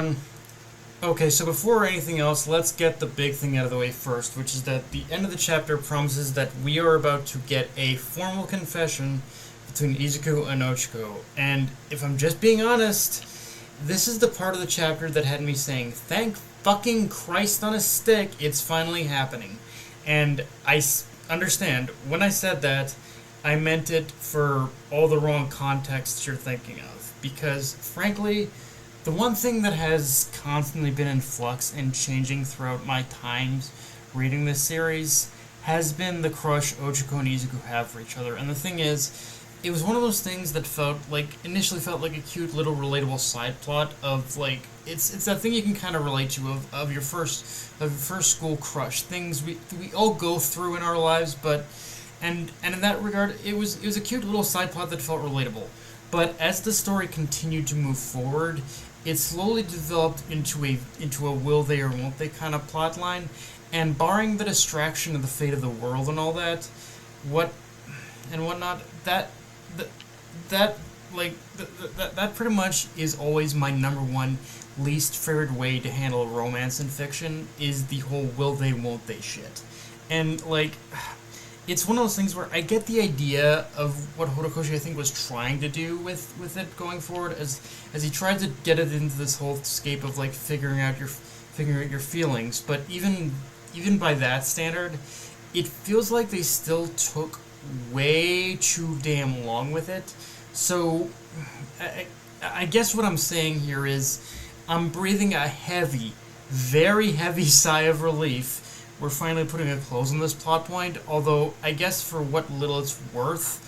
everyone. Okay, so before anything else, let's get the big thing out of the way first, which is that the end of the chapter promises that we are about to get a formal confession between Izuku and Ochaco. And if I'm just being honest, this is the part of the chapter that had me saying, thank fucking Christ on a stick, it's finally happening. And understand, when I said that, I meant it for all the wrong contexts you're thinking of. Because, frankly, the one thing that has constantly been in flux and changing throughout my times reading this series has been the crush Ochako and Izuku have for each other. And the thing is, it was one of those things that initially felt like a cute little relatable side plot of it's that thing you can kind of relate to of your first school crush, things we all go through in our lives, but and in that regard it was a cute little side plot that felt relatable. But as the story continued to move forward, it slowly developed into a will they or won't they kind of plot line, and barring the distraction of the fate of the world and all that, whatnot, that pretty much is always my number one least favorite way to handle romance in fiction, is the whole will they won't they shit. And it's one of those things where I get the idea of what Horikoshi I think was trying to do with it going forward, as he tried to get it into this whole scape of figuring out your feelings. But even by that standard, it feels like they still took way too damn long with it. So I guess what I'm saying here is I'm breathing a heavy, very heavy sigh of relief. We're finally putting a close on this plot point, although I guess for what little it's worth,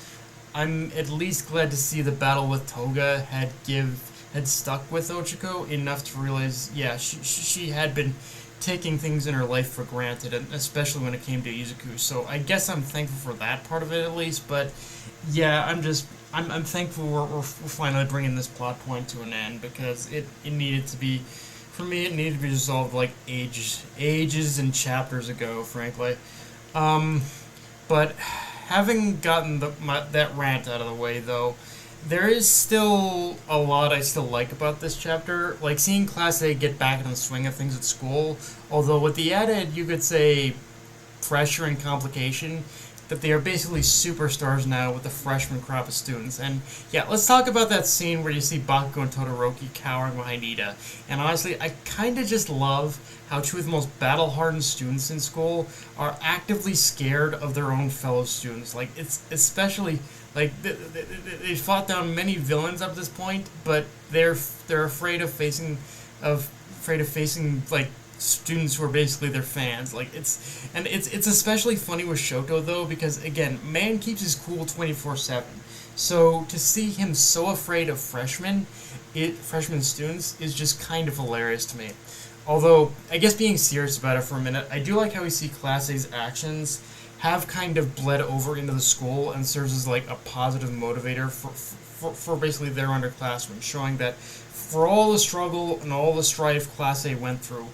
I'm at least glad to see the battle with Toga had stuck with Ochako enough to realize, yeah, she had been taking things in her life for granted, and especially when it came to Izuku. So I guess I'm thankful for that part of it at least, but yeah, I'm thankful we're finally bringing this plot point to an end, because it needed to be. For me, it needed to be resolved ages and chapters ago, frankly. But having gotten that rant out of the way, though, there is still a lot I still like about this chapter. Like seeing Class A get back in the swing of things at school, although with the added, you could say, pressure and complication, that they are basically superstars now with the freshman crop of students. And yeah, let's talk about that scene where you see Bakugo and Todoroki cowering behind Ida. And honestly, I kind of just love how two of the most battle-hardened students in school are actively scared of their own fellow students. It's especially they fought down many villains up to this point, but they're afraid of facing students who are basically their fans. It's especially funny with Shoto though, because again, man keeps his cool 24/7. So to see him so afraid of freshman students is just kind of hilarious to me. Although, I guess being serious about it for a minute, I do like how we see Class A's actions have kind of bled over into the school and serves as a positive motivator for basically their underclassmen, showing that for all the struggle and all the strife Class A went through,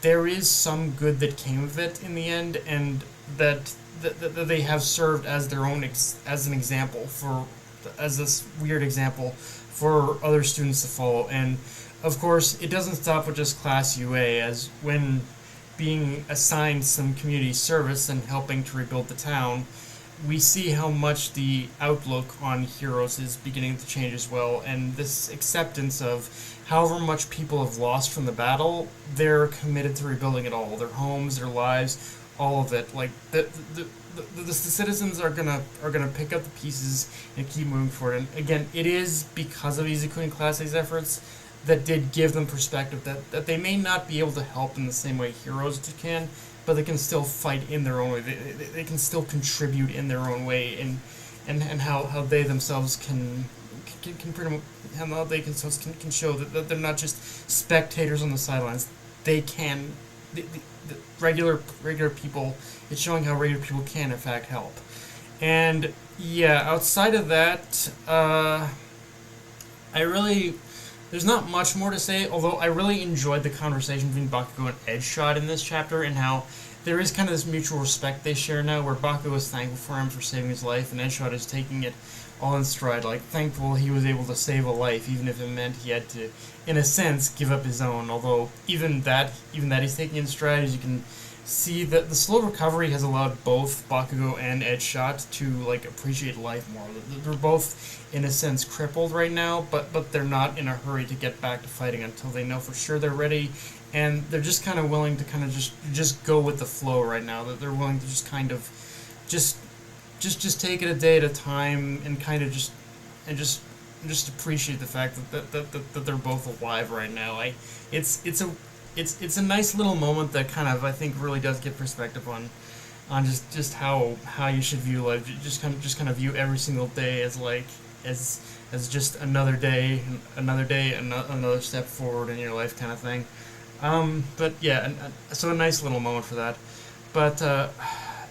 there is some good that came of it in the end, and that they have served as their own as an example as this weird example for other students to follow. And of course, it doesn't stop with just Class UA, as when being assigned some community service and helping to rebuild the town, we see how much the outlook on heroes is beginning to change as well, and this acceptance of however much people have lost from the battle, they're committed to rebuilding it all. Their homes, their lives, all of it. The citizens are gonna pick up the pieces and keep moving forward. And again, it is because of Izuku and Class A's efforts that did give them perspective that they may not be able to help in the same way heroes can, but they can still fight in their own way. They can still contribute in their own way, and how they themselves can pretty much, how they can show that they're not just spectators on the sidelines. They can, the regular people. It's showing how regular people can in fact help. And yeah, outside of that, there's not much more to say, although I really enjoyed the conversation between Bakugo and Edgeshot in this chapter, and how there is kind of this mutual respect they share now, where Bakugo is thankful for him for saving his life, and Edgeshot is taking it all in stride. Like, thankful he was able to save a life, even if it meant he had to, in a sense, give up his own. Although even that he's taking in stride, as you can see, that the slow recovery has allowed both Bakugo and Edgeshot to like appreciate life more. They're both, in a sense, crippled right now, but they're not in a hurry to get back to fighting until they know for sure they're ready, and they're just kind of willing to kind of just go with the flow right now. That they're willing to just kind of just take it a day at a time and kind of just appreciate the fact that they're both alive right now. It's a nice little moment that kind of, I think, really does give perspective on just how you should view life. Just kind of view every single day as like as just another day, another step forward in your life, kind of thing. But yeah, so a nice little moment for that. But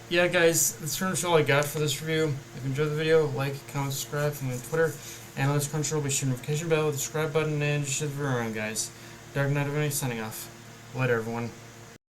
yeah, guys, that's pretty much all I got for this review. If you enjoyed the video, like, comment, subscribe, follow me on Twitter, Analyst Crunchyroll, be sure to notification bell, the subscribe button, and just hit the around, guys. Dark Knight of Any signing off. Later, everyone.